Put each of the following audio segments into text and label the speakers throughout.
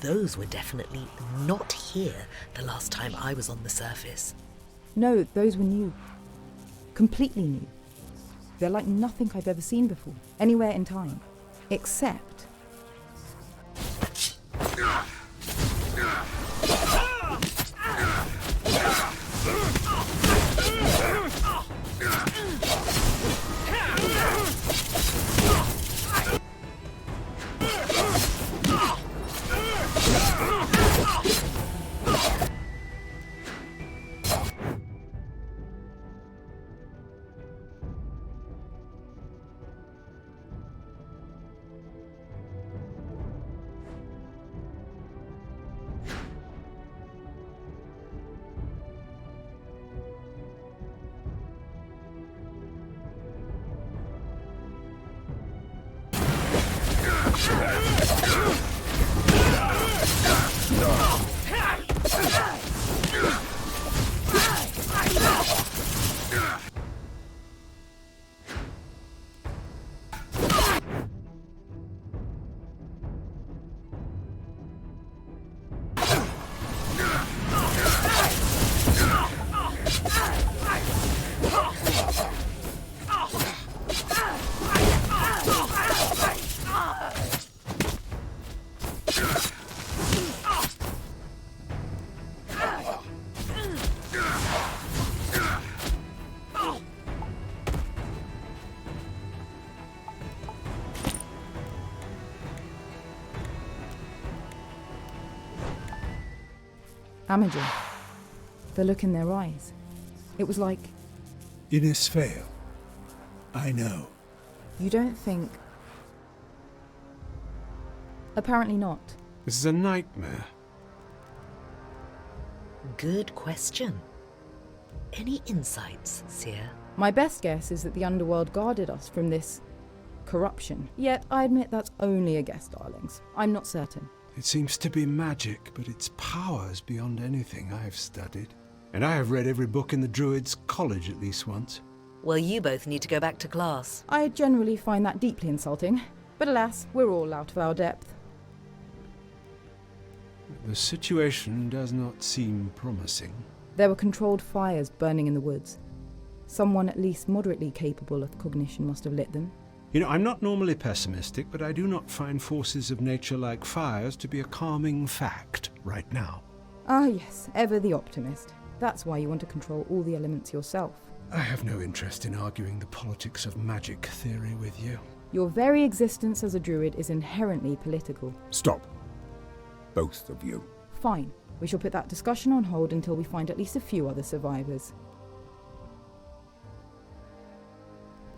Speaker 1: those were definitely not here the last time I was on the surface.
Speaker 2: No, those were new. Completely new. They're like nothing I've ever seen before, anywhere in time. Except... Amager. The look in their eyes. It was like...
Speaker 3: Ines fail. I know.
Speaker 2: You don't think... Apparently not.
Speaker 4: This is a nightmare.
Speaker 1: Good question. Any insights, Seer?
Speaker 2: My best guess is that the underworld guarded us from this... corruption. Yet, I admit that's only a guess, darlings. I'm not certain.
Speaker 4: It seems to be magic, but its power is beyond anything I've studied. And I have read every book in the Druids' College at least once.
Speaker 1: Well, you both need to go back to class.
Speaker 2: I generally find that deeply insulting. But alas, we're all out of our depth.
Speaker 4: The situation does not seem promising.
Speaker 2: There were controlled fires burning in the woods. Someone at least moderately capable of cognition must have lit them.
Speaker 4: You know, I'm not normally pessimistic, but I do not find forces of nature like fires to be a calming fact right now.
Speaker 2: Ah yes, ever the optimist. That's why you want to control all the elements yourself.
Speaker 4: I have no interest in arguing the politics of magic theory with you.
Speaker 2: Your very existence as a druid is inherently political.
Speaker 3: Stop. Both of you.
Speaker 2: Fine. We shall put that discussion on hold until we find at least a few other survivors.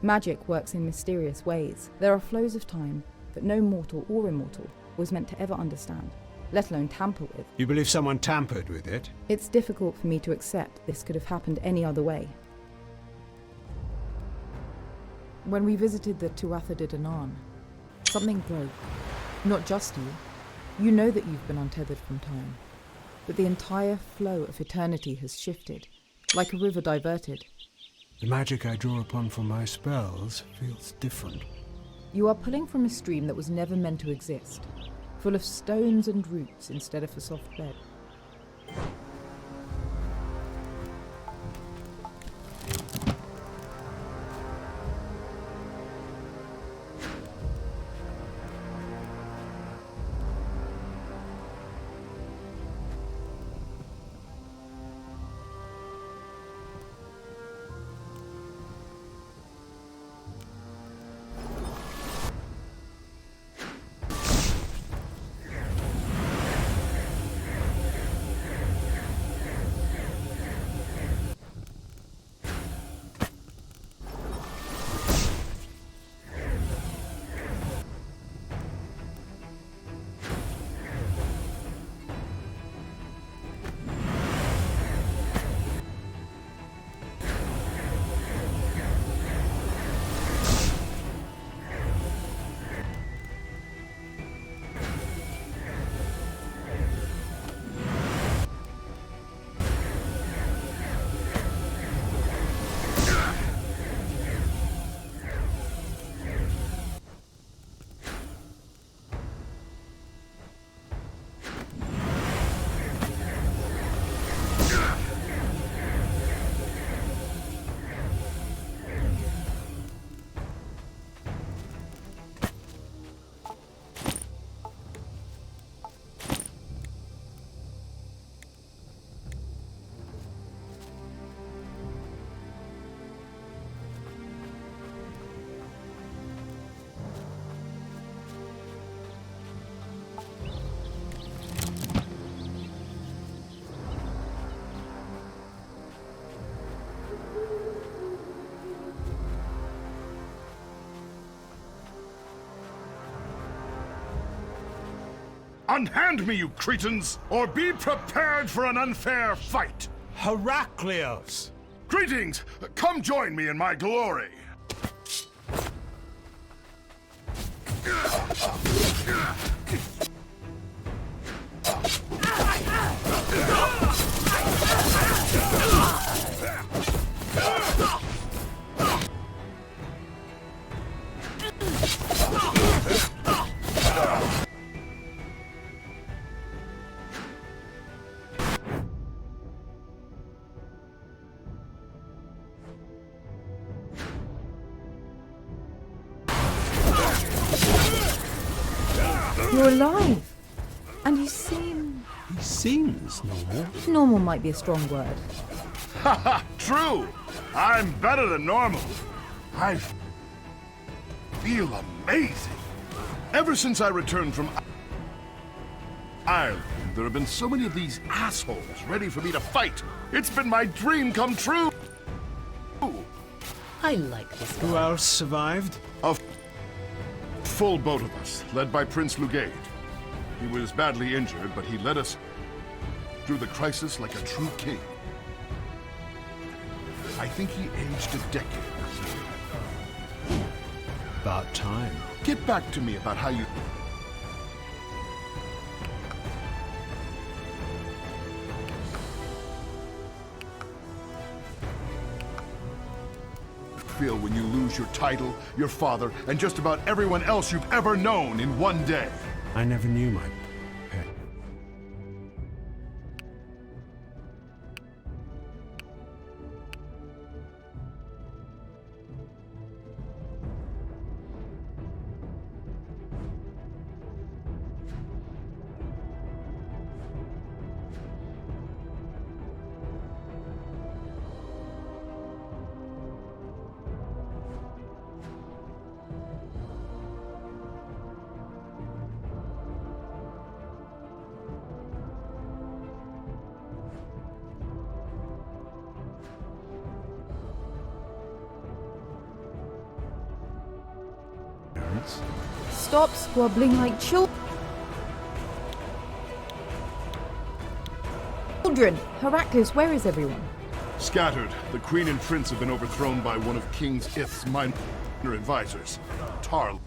Speaker 2: Magic works in mysterious ways. There are flows of time that no mortal or immortal was meant to ever understand, let alone tamper with.
Speaker 4: You believe someone tampered with it?
Speaker 2: It's difficult for me to accept this could have happened any other way. When we visited the Tuatha De Danann, something broke. Not just you. You know that you've been untethered from time. But the entire flow of eternity has shifted, like a river diverted.
Speaker 4: The magic I draw upon for my spells feels different.
Speaker 2: You are pulling from a stream that was never meant to exist, full of stones and roots instead of a soft bed.
Speaker 5: Unhand me, you cretins, or be prepared for an unfair fight!
Speaker 4: Heraclius!
Speaker 5: Greetings! Come join me in my glory!
Speaker 2: You're alive! And you seem...
Speaker 4: He seems normal.
Speaker 2: Normal might be a strong word.
Speaker 5: Haha, true! I'm better than normal. I feel amazing. Ever since I returned from Ireland, there have been so many of these assholes ready for me to fight. It's been my dream come true.
Speaker 1: I like this
Speaker 4: Who
Speaker 1: guy.
Speaker 4: else survived?
Speaker 5: A full boat of us, led by Prince Lugade. He was badly injured, but he led us through the crisis like a true king. I think he aged a decade.
Speaker 4: About time.
Speaker 5: Get back to me about how you feel when you lose your title, your father, and just about everyone else you've ever known in one day.
Speaker 4: I never knew my pet.
Speaker 2: Stop squabbling like children. Heraclius, where is everyone?
Speaker 5: Scattered. The Queen and Prince have been overthrown by one of King Ith's minor advisors, Tarlock.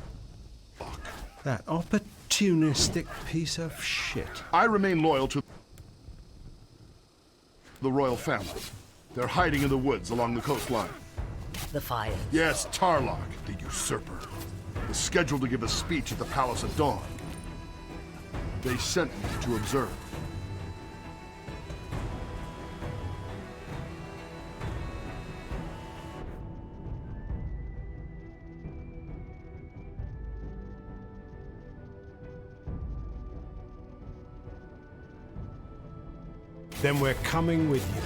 Speaker 4: That opportunistic piece of shit.
Speaker 5: I remain loyal to the royal family. They're hiding in the woods along the coastline.
Speaker 1: The fire.
Speaker 5: Yes, Tarlock, the usurper, is scheduled to give a speech at the Palace at dawn. They sent me to observe.
Speaker 4: Then we're coming with you.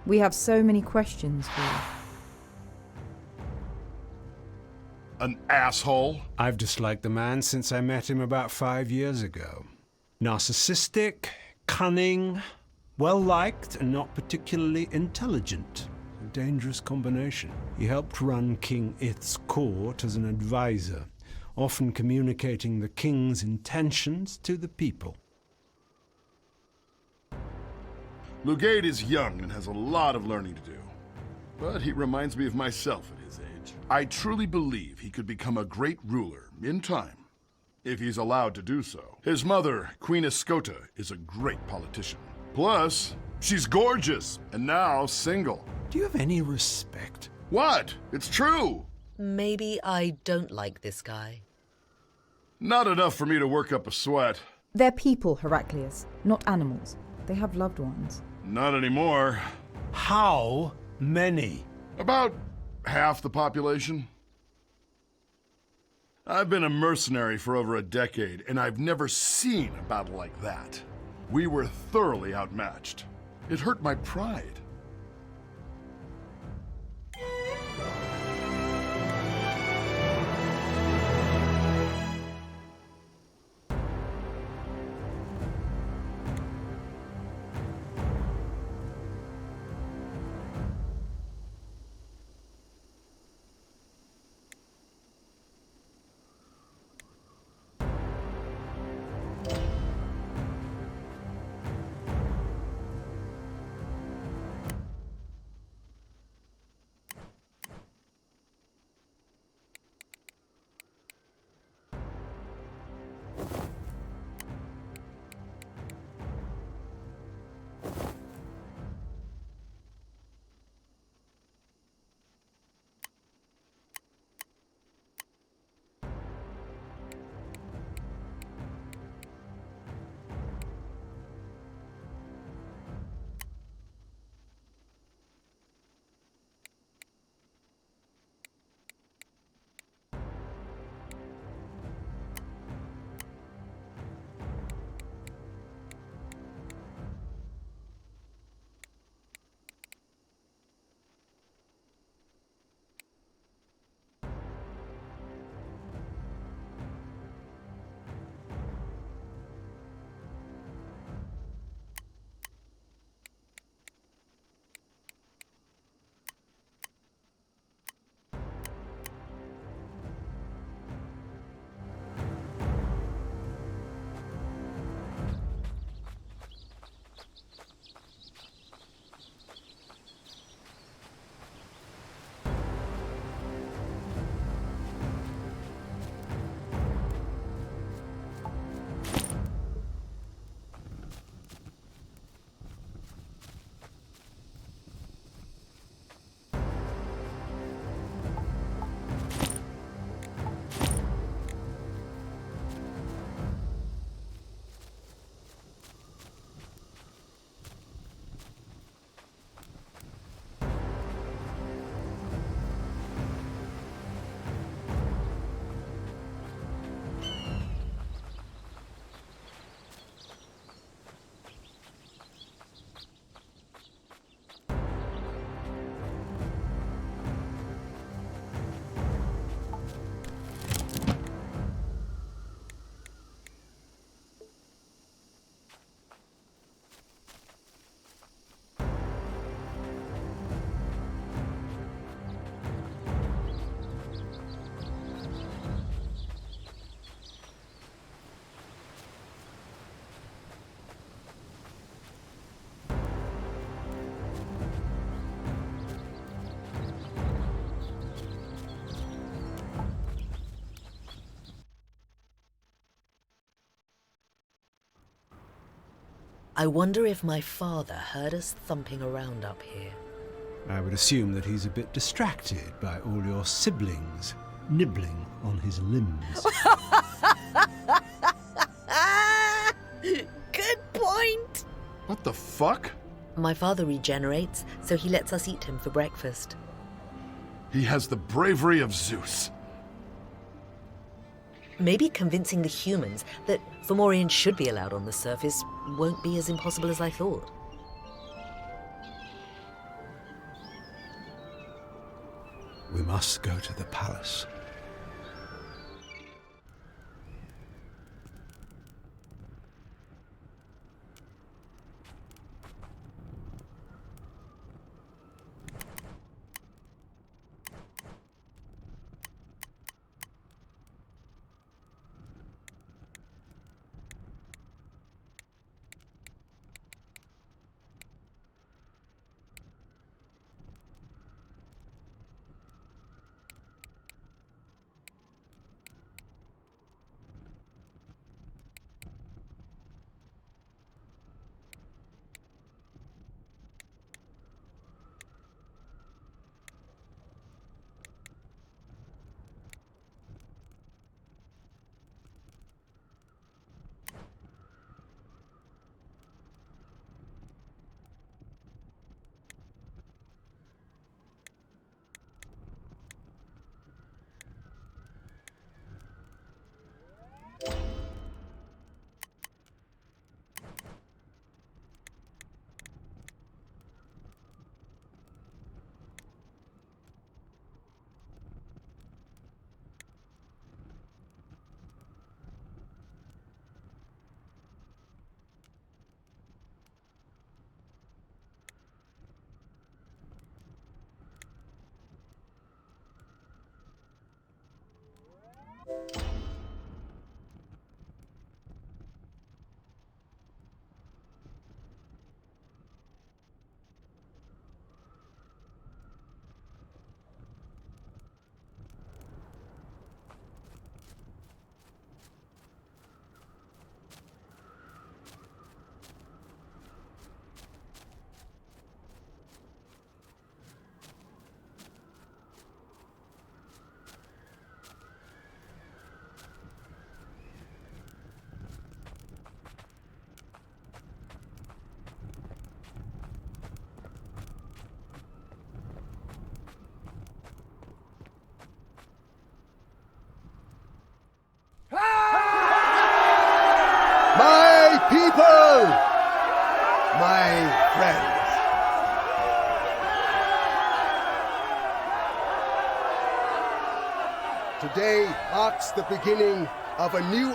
Speaker 2: We have so many questions for you.
Speaker 5: An asshole?
Speaker 4: I've disliked the man since I met him about 5 years ago. Narcissistic, cunning, well-liked, and not particularly intelligent. A dangerous combination. He helped run King Ith's court as an advisor, often communicating the king's intentions to the people.
Speaker 5: Lugade is young and has a lot of learning to do. But he reminds me of myself at his age. I truly believe he could become a great ruler in time, if he's allowed to do so. His mother, Queen Escota, is a great politician. Plus, she's gorgeous, and now single.
Speaker 4: Do you have any respect?
Speaker 5: What? It's true!
Speaker 1: Maybe I don't like this guy.
Speaker 5: Not enough for me to work up a sweat.
Speaker 2: They're people, Heraclius, not animals. They have loved ones.
Speaker 5: Not anymore.
Speaker 4: How many?
Speaker 5: About half the population. I've been a mercenary for over a decade, and I've never seen a battle like that. We were thoroughly outmatched. It hurt my pride.
Speaker 1: I wonder if my father heard us thumping around up here.
Speaker 4: I would assume that he's a bit distracted by all your siblings nibbling on his limbs.
Speaker 1: Good point!
Speaker 5: What the fuck?
Speaker 1: My father regenerates, so he lets us eat him for breakfast.
Speaker 5: He has the bravery of Zeus.
Speaker 1: Maybe convincing the humans that Fomorians should be allowed on the surface won't be as impossible as I thought.
Speaker 4: must go to the palace.
Speaker 6: My people! My friends! Today marks the beginning of a new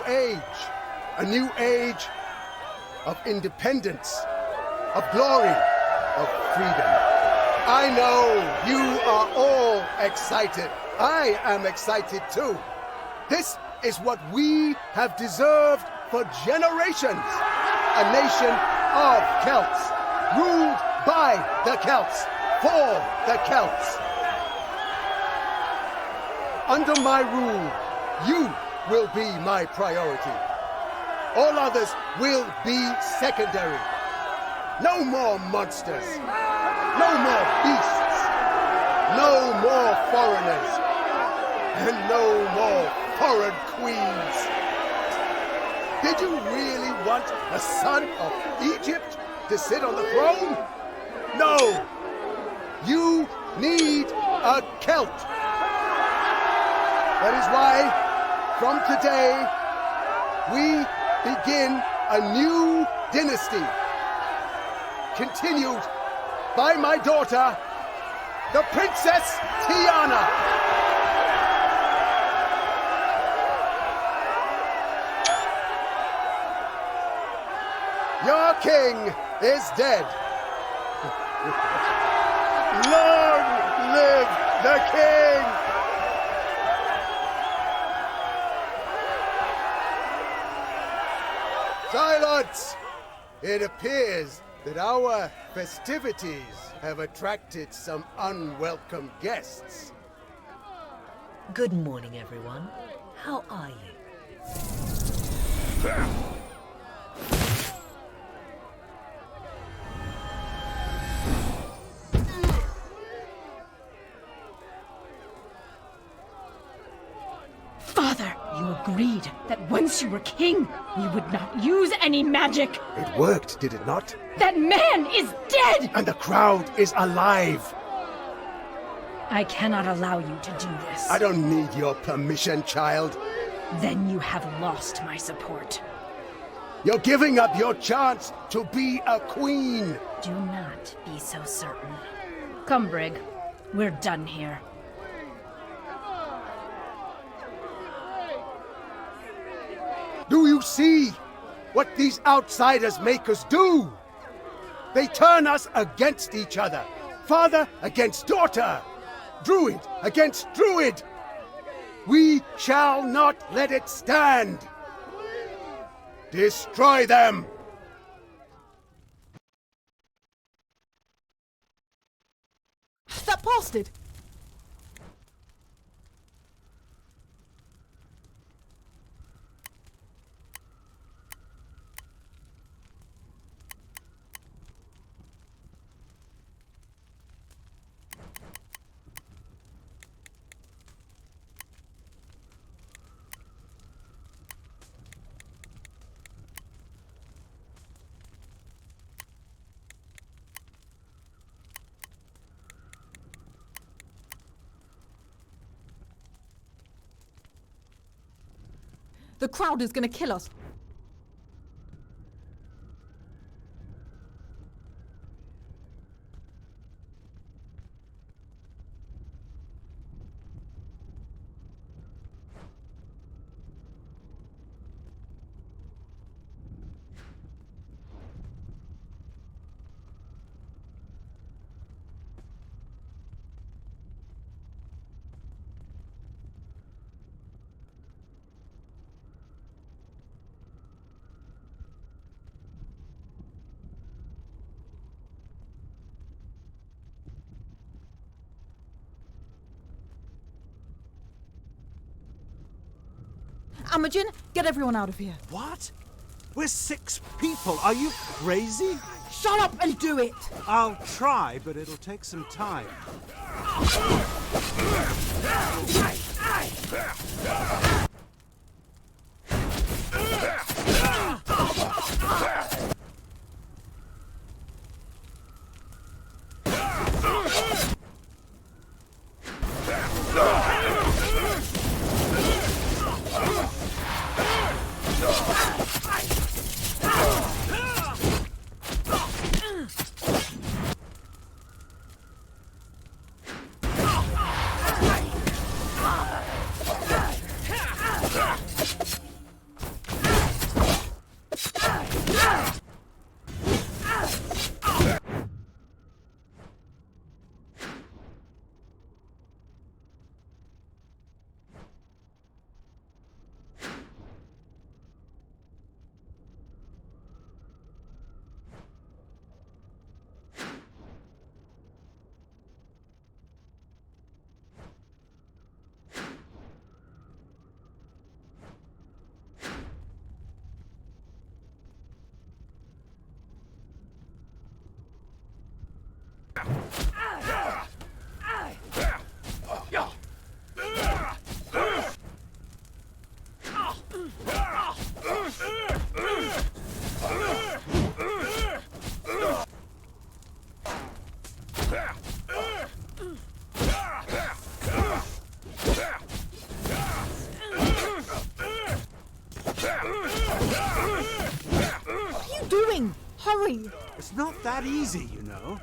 Speaker 6: age of independence, of glory, of freedom. I know you are all excited. I am excited too. This is what we have deserved for generations. A nation of Celts, ruled by the Celts, for the Celts. Under my rule, you will be my priority. All others will be secondary. No more monsters. No more beasts. No more foreigners. And no more foreign queens. Did you really want a son of Egypt to sit on the throne? No! You need a Celt. That is why, from today, we begin a new dynasty, continued by my daughter, the Princess Tiana. Your king is dead. Long live the king! Silence! It appears that our festivities have attracted some unwelcome guests.
Speaker 1: Good morning, everyone. How are you?
Speaker 7: Father, you agreed that once you were king, we would not use any magic.
Speaker 6: It worked, did it not?
Speaker 7: That man is dead!
Speaker 6: And the crowd is alive.
Speaker 7: I cannot allow you to do this.
Speaker 6: I don't need your permission, child.
Speaker 7: Then you have lost my support.
Speaker 6: You're giving up your chance to be a queen.
Speaker 7: Do not be so certain. Come, Brig. We're done here.
Speaker 6: Do you see what these outsiders make us do? They turn us against each other. Father against daughter. Druid against druid. We shall not let it stand. Destroy them!
Speaker 2: That bastard! The crowd is gonna kill us. Imogen, get everyone out of here.
Speaker 8: What? We're 6 people. Are you crazy?
Speaker 2: Shut up and do it!
Speaker 8: I'll try, but it'll take some time.
Speaker 2: Hurry!
Speaker 8: It's not that easy, you know.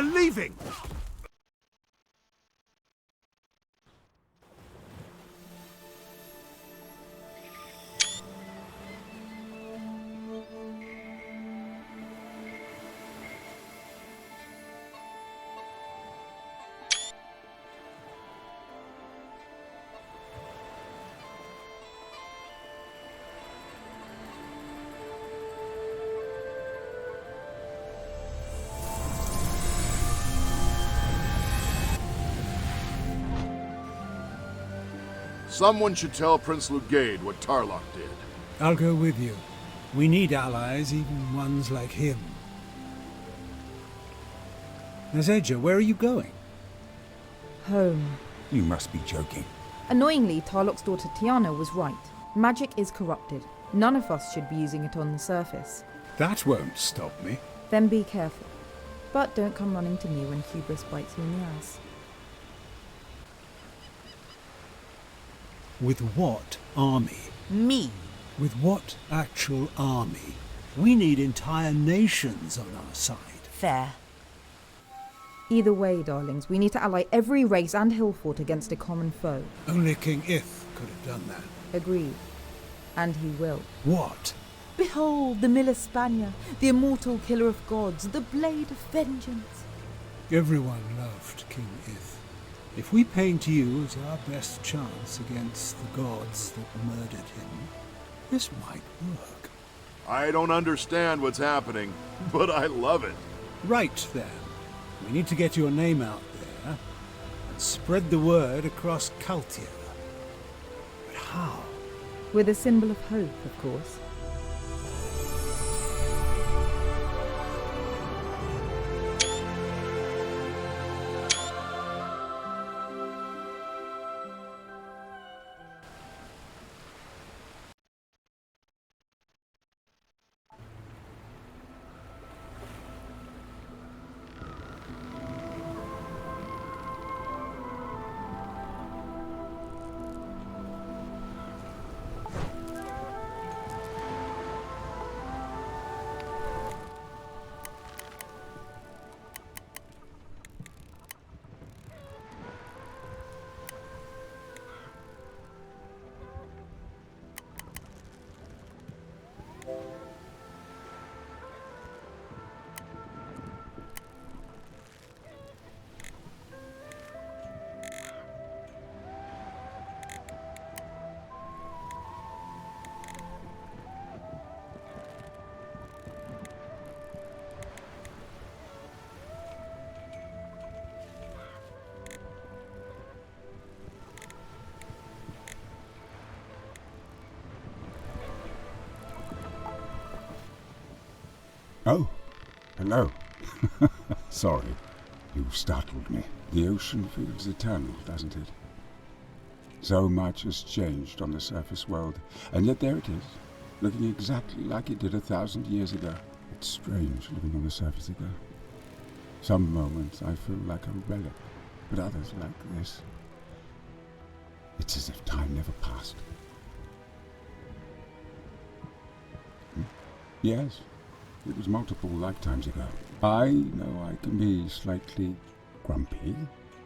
Speaker 8: We're leaving!
Speaker 5: Someone should tell Prince Lugade what Tarlock did.
Speaker 3: I'll go with you. We need allies, even ones like him. Nazeja, where are you going?
Speaker 2: Home.
Speaker 3: You must be joking.
Speaker 2: Annoyingly, Tarlock's daughter Tiana was right. Magic is corrupted. None of us should be using it on the surface.
Speaker 3: That won't stop me.
Speaker 2: Then be careful. But don't come running to me when hubris bites you in the ass.
Speaker 3: With what army?
Speaker 1: Me?
Speaker 3: With what actual army? We need entire nations on our side.
Speaker 1: Fair.
Speaker 2: Either way, darlings, we need to ally every race and hillfort against a common foe.
Speaker 3: Only King Ith could have done that.
Speaker 2: Agreed. And he will.
Speaker 3: What?
Speaker 2: Behold, the Miller Spanier, the immortal killer of gods, the blade of vengeance.
Speaker 3: Everyone loved King Ith. If we paint you as our best chance against the gods that murdered him, this might work.
Speaker 5: I don't understand what's happening, but I love it.
Speaker 3: Right then. We need to get your name out there and spread the word across Caltia. But how?
Speaker 2: With a symbol of hope, of course.
Speaker 9: Oh, hello. Sorry, you startled me. The ocean feels eternal, doesn't it? So much has changed on the surface world, and yet there it is, looking exactly like it did 1,000 years ago. It's strange living on the surface again. Some moments I feel like a relic, but others like this. It's as if time never passed. Yes. It was multiple lifetimes ago. I know I can be slightly grumpy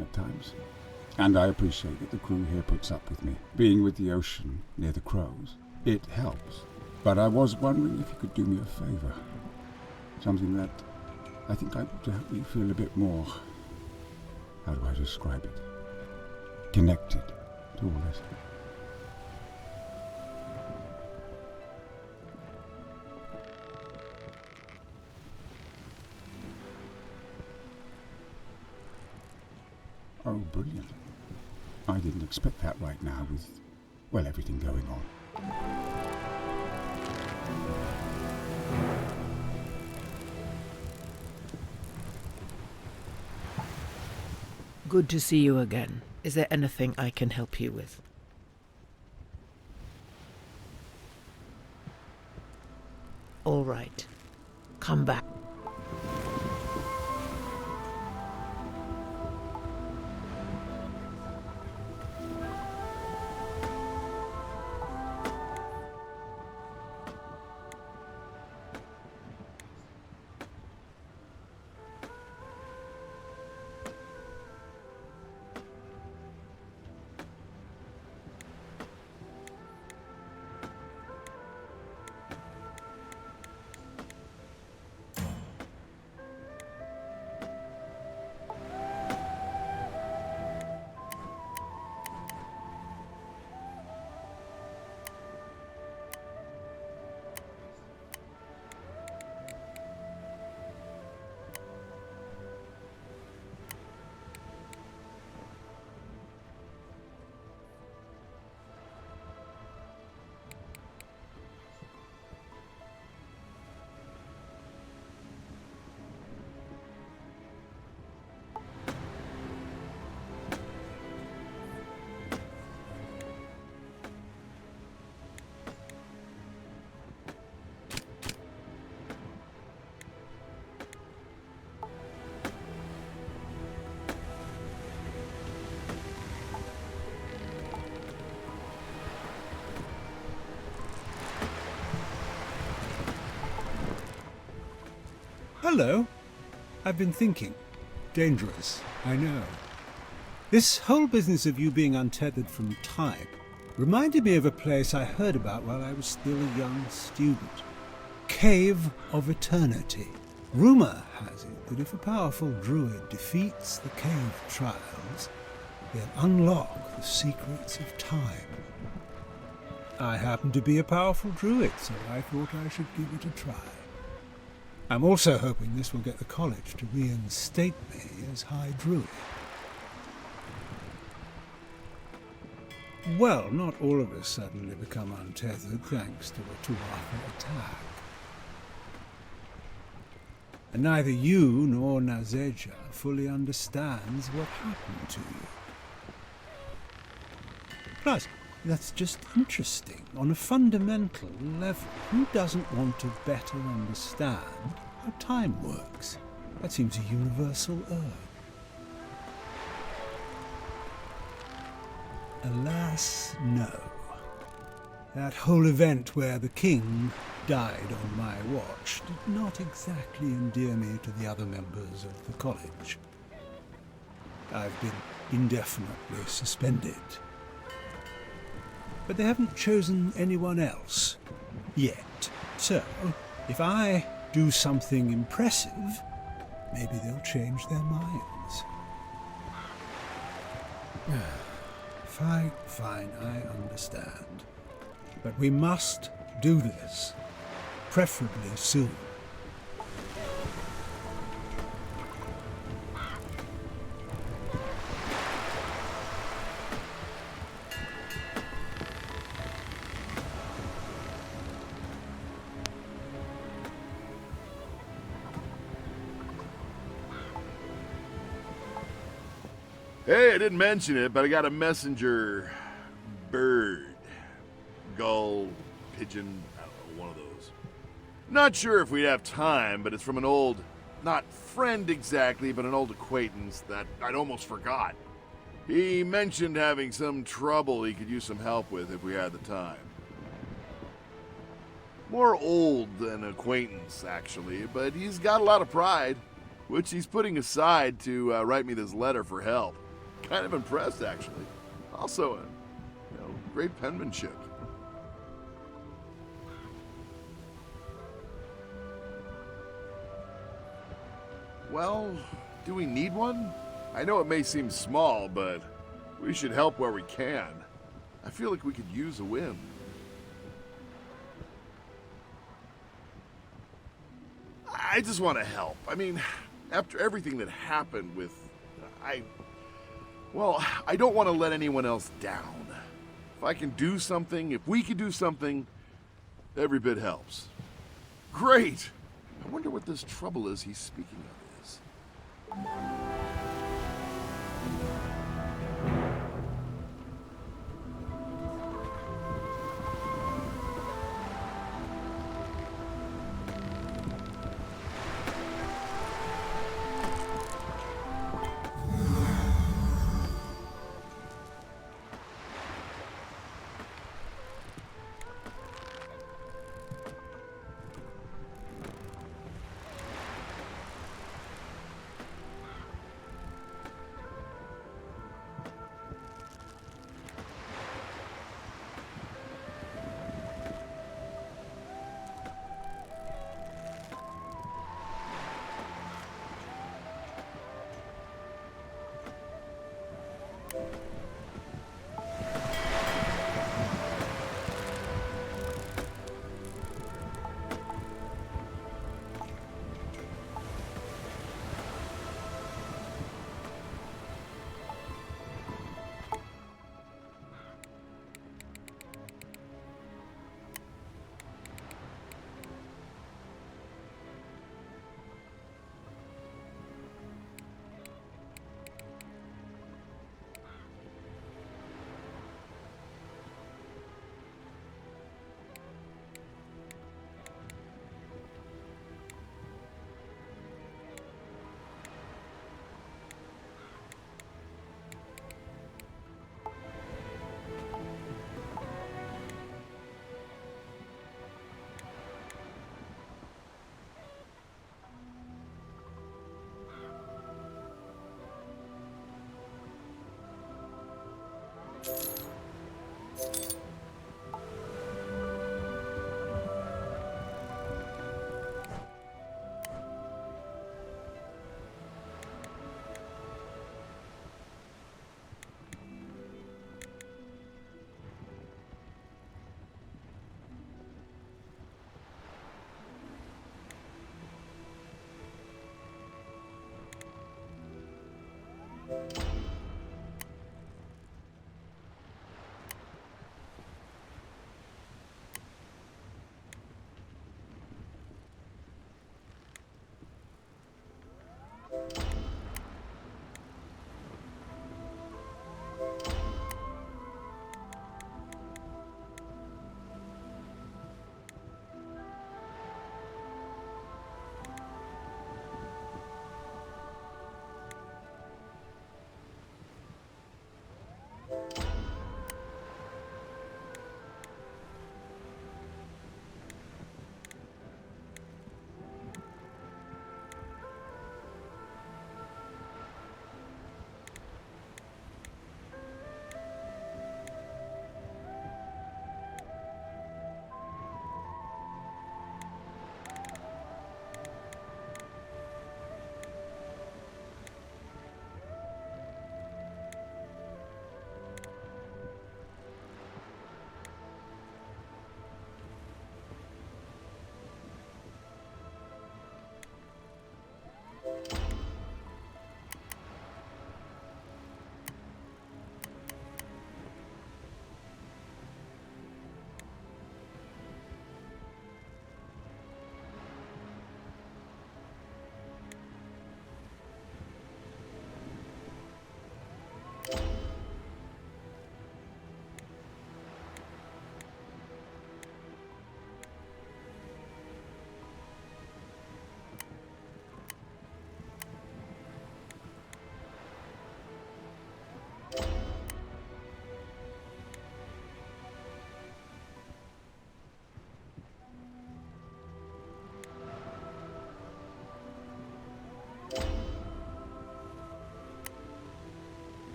Speaker 9: at times, and I appreciate that the crew here puts up with me. Being with the ocean near the crows, it helps. But I was wondering if you could do me a favor. Something that I think I would help me feel a bit more, how do I describe it? Connected to all this. Oh, brilliant. I didn't expect that right now with, well, everything going on.
Speaker 10: Good to see you again. Is there anything I can help you with? All right. Come back.
Speaker 3: Hello. I've been thinking. Dangerous, I know. This whole business of you being untethered from time reminded me of a place I heard about while I was still a young student. Cave of Eternity. Rumour has it that if a powerful druid defeats the cave trials, they'll unlock the secrets of time. I happen to be a powerful druid, so I thought I should give it a try. I'm also hoping this will get the college to reinstate me as High Druid. Well, not all of us suddenly become untethered thanks to a Tuatha attack. And neither you nor Nazeja fully understands what happened to you. Plus, that's just interesting. On a fundamental level, who doesn't want to better understand how time works? That seems a universal urge. Alas, no. That whole event where the king died on my watch did not exactly endear me to the other members of the college. I've been indefinitely suspended. But they haven't chosen anyone else yet. So, if I do something impressive, maybe they'll change their minds. Fine, I understand. But we must do this, preferably soon.
Speaker 5: Hey, I didn't mention it, but I got a messenger bird. Gull, pigeon, I don't know, one of those. Not sure if we'd have time, but it's from an old, not friend exactly, but an old acquaintance that I'd almost forgot. He mentioned having some trouble he could use some help with if we had the time. More old than acquaintance, actually, but he's got a lot of pride, which he's putting aside to write me this letter for help. Kind of impressed, actually. Also, great penmanship. Well, do we need one? I know it may seem small, but we should help where we can. I feel like we could use a win. I just want to help. I mean, after everything that happened with... I don't want to let anyone else down. If I can do something, if we can do something, every bit helps. Great! I wonder what this trouble is he's speaking of is.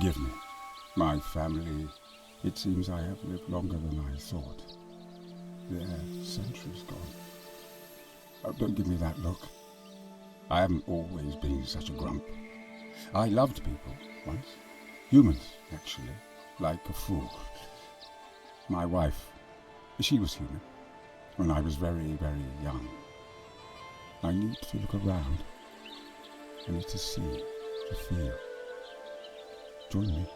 Speaker 9: Forgive me. My family, it seems I have lived longer than I thought. They're centuries gone. Oh, don't give me that look. I haven't always been such a grump. I loved people once. Humans, actually. Like a fool. My wife, she was human. When I was very, very young. I need to look around. I need to see, to feel. Join me.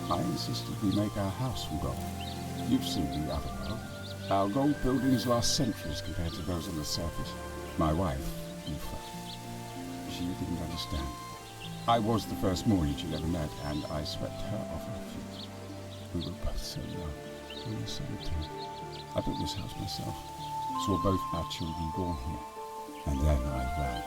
Speaker 9: I insisted we make our house from gold. You've seen the other world. Our gold buildings last centuries compared to those on the surface. My wife, Aoife, she didn't understand. I was the first Morning she'd ever met, and I swept her off her feet. We were both so young, only 17. I built this house myself, saw both our children born here, and then I ran.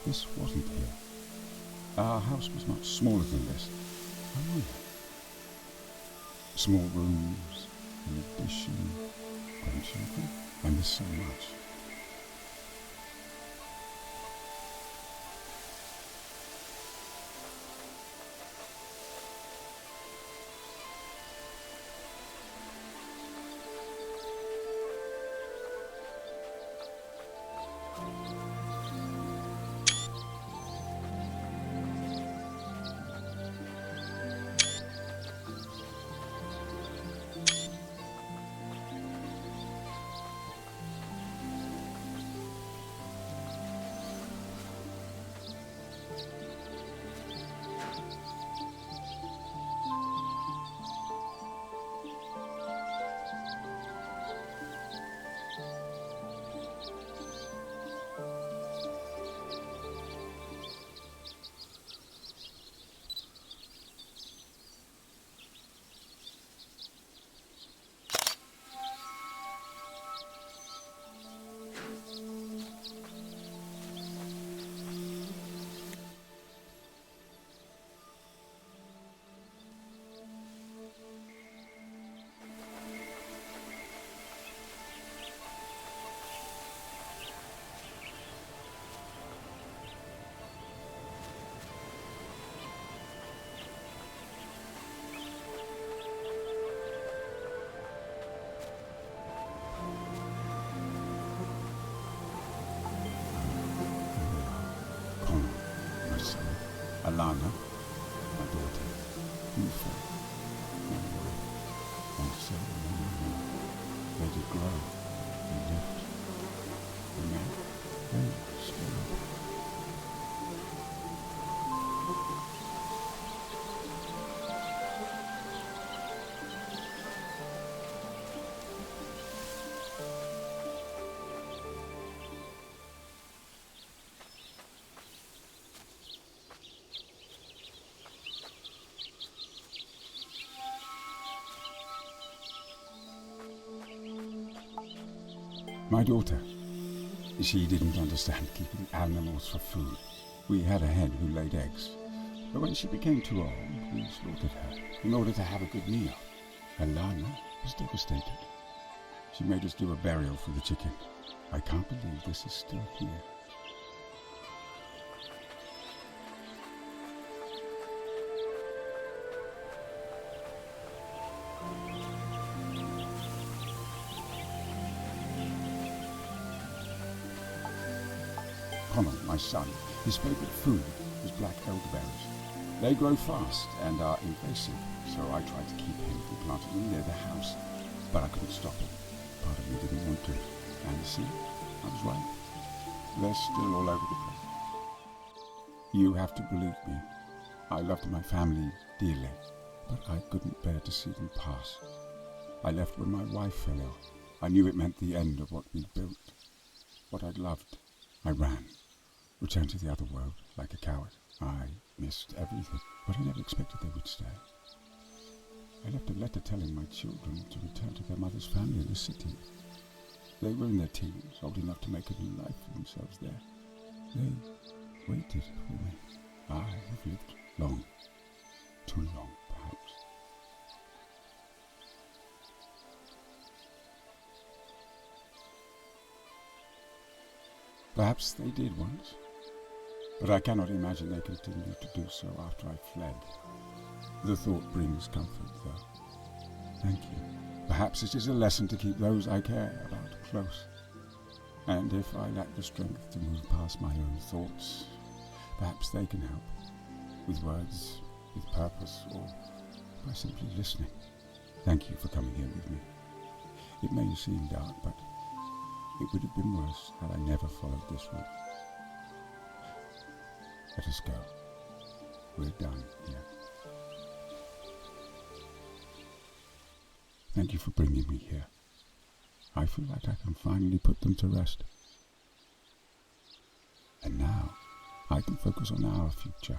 Speaker 9: This wasn't here. Our house was much smaller than this. I wonder. Small rooms, an addition, grandchildren. I miss so much. Alana, my daughter, Aoife, my wife, and so many more. They did grow and lift, and now they still. My daughter, she didn't understand keeping animals for food. We had a hen who laid eggs, but when she became too old, we slaughtered her in order to have a good meal. Alana was devastated. She made us do a burial for the chicken. I can't believe this is still here. Connell, my son, his favourite food was black elderberries. They grow fast and are invasive, so I tried to keep him from planting them near the house, but I couldn't stop him. Part of me didn't want to. And see, I was right. They're still all over the place. You have to believe me. I loved my family dearly, but I couldn't bear to see them pass. I left when my wife fell ill. I knew it meant the end of what we'd built, what I'd loved. I ran, returned to the other world like a coward. I missed everything, but I never expected they would stay. I left a letter telling my children to return to their mother's family in the city. They were in their teens, old enough to make a new life for themselves there. They waited for me. I have lived long, too long, perhaps. Perhaps they did once, but I cannot imagine they continued to do so after I fled. The thought brings comfort, though. Thank you. Perhaps it is a lesson to keep those I care about close. And if I lack the strength to move past my own thoughts, perhaps they can help. With words, with purpose, or by simply listening. Thank you for coming here with me. It may seem dark, but it would have been worse had I never followed this route. Let us go. We're done here. Thank you for bringing me here. I feel like I can finally put them to rest. And now, I can focus on our future.